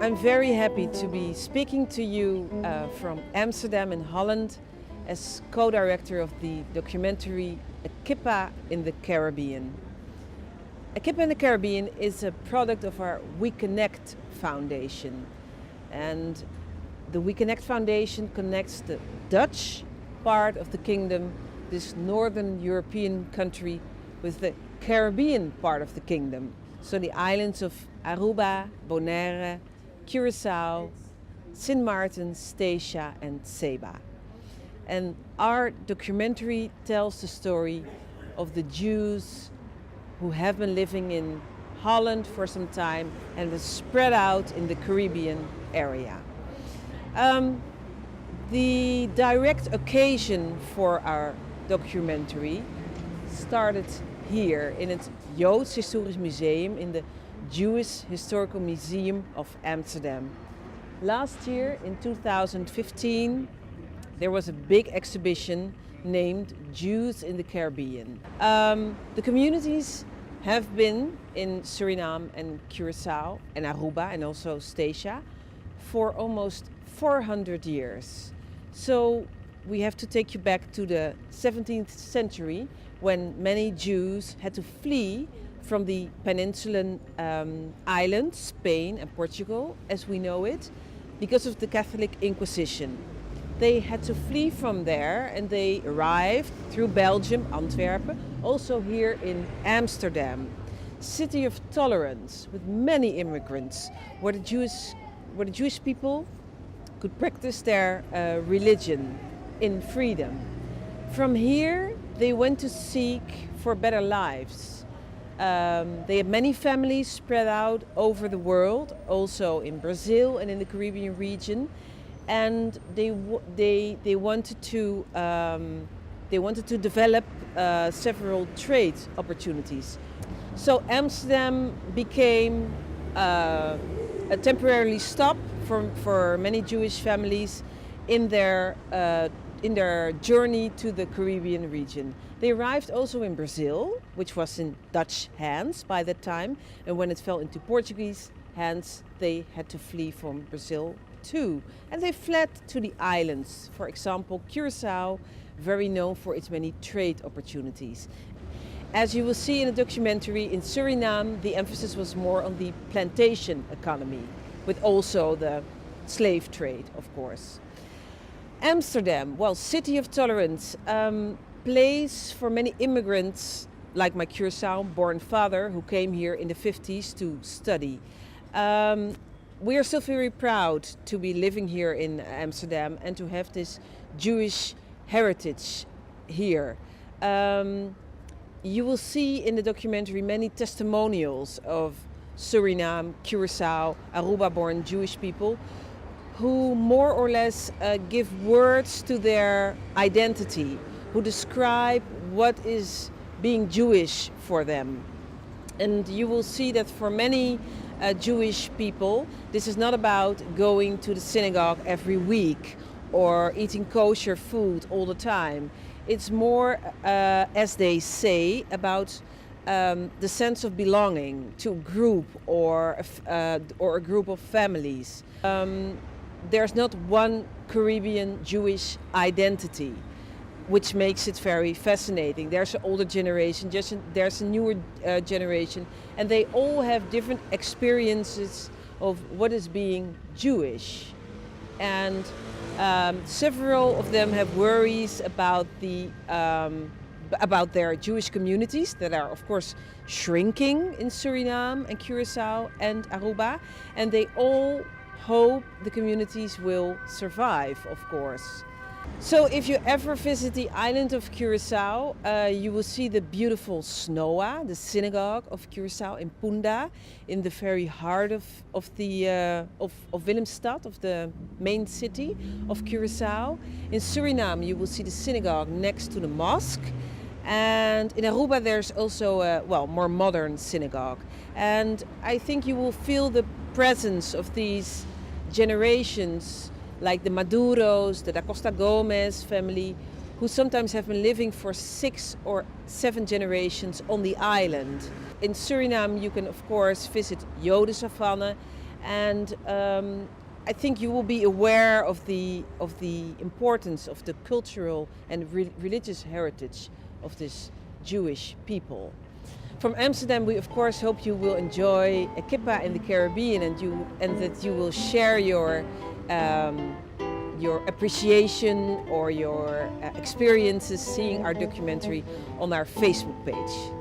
I'm very happy to be speaking to you from Amsterdam in Holland as co-director of the documentary A Kippah in the Caribbean. A Kippah in the Caribbean is a product of our We Connect Foundation. And the We Connect Foundation connects the Dutch part of the kingdom, this northern European country, with the Caribbean part of the kingdom. So the islands of Aruba, Bonaire, Curaçao, Sint Maarten, Statia and Saba. And our documentary tells the story of the Jews who have been living in Holland for some time and was spread out in the Caribbean area. The direct occasion for our documentary started here in het Joods Historisch Museum in the Jewish Historical Museum of Amsterdam. Last year, in 2015, there was a big exhibition named Jews in the Caribbean. The communities have been in Suriname and Curaçao and Aruba and also Statia for almost 400 years. So we have to take you back to the 17th century when many Jews had to flee from the peninsular islands, Spain and Portugal, as we know it, because of the Catholic Inquisition. They had to flee from there and they arrived through Belgium, Antwerp, also here in Amsterdam, city of tolerance with many immigrants, where the Jewish people could practice their religion in freedom. From here, they went to seek for better lives. They have many families spread out over the world, also in Brazil and in the Caribbean region, and they wanted to develop several trade opportunities. So Amsterdam became a temporary stop for many Jewish families in their journey to the Caribbean region. They arrived also in Brazil, which was in Dutch hands by that time, and when it fell into Portuguese hands, they had to flee from Brazil too. And they fled to the islands, for example, Curaçao, very known for its many trade opportunities. As you will see in the documentary, in Suriname, the emphasis was more on the plantation economy, with also the slave trade, of course. Amsterdam, well, city of tolerance, place for many immigrants, like my Curaçao-born father, who came here in the 50s to study. We are still very proud to be living here in Amsterdam and to have this Jewish heritage here. You will see in the documentary many testimonials of Suriname, Curaçao, Aruba-born Jewish people who more or less give words to their identity, who describe what is being Jewish for them. And you will see that for many Jewish people, this is not about going to the synagogue every week or eating kosher food all the time. It's more, as they say, about the sense of belonging to a group or a group of families. There's not one Caribbean Jewish identity, which makes it very fascinating. There's an older generation, there's a newer generation, and they all have different experiences of what is being Jewish. And several of them have worries about their Jewish communities that are, of course, shrinking in Suriname and Curaçao and Aruba, and they all hope the communities will survive, of course. So if you ever visit the island of Curaçao, you will see the beautiful Snoa, the synagogue of Curaçao in Punda, in the very heart of Willemstad, of the main city of Curaçao. In Suriname, you will see the synagogue next to the mosque. And in Aruba there's also a more modern synagogue. And I think you will feel the presence of these generations, like the Maduros, the Da Costa Gomez family, who sometimes have been living for 6 or 7 generations on the island. In Suriname you can of course visit Jodensavanne, and I think you will be aware of the importance of the cultural and religious heritage of this Jewish people. From Amsterdam, we of course hope you will enjoy A Kippah in the Caribbean, and that you will share your appreciation or your experiences seeing our documentary on our Facebook page.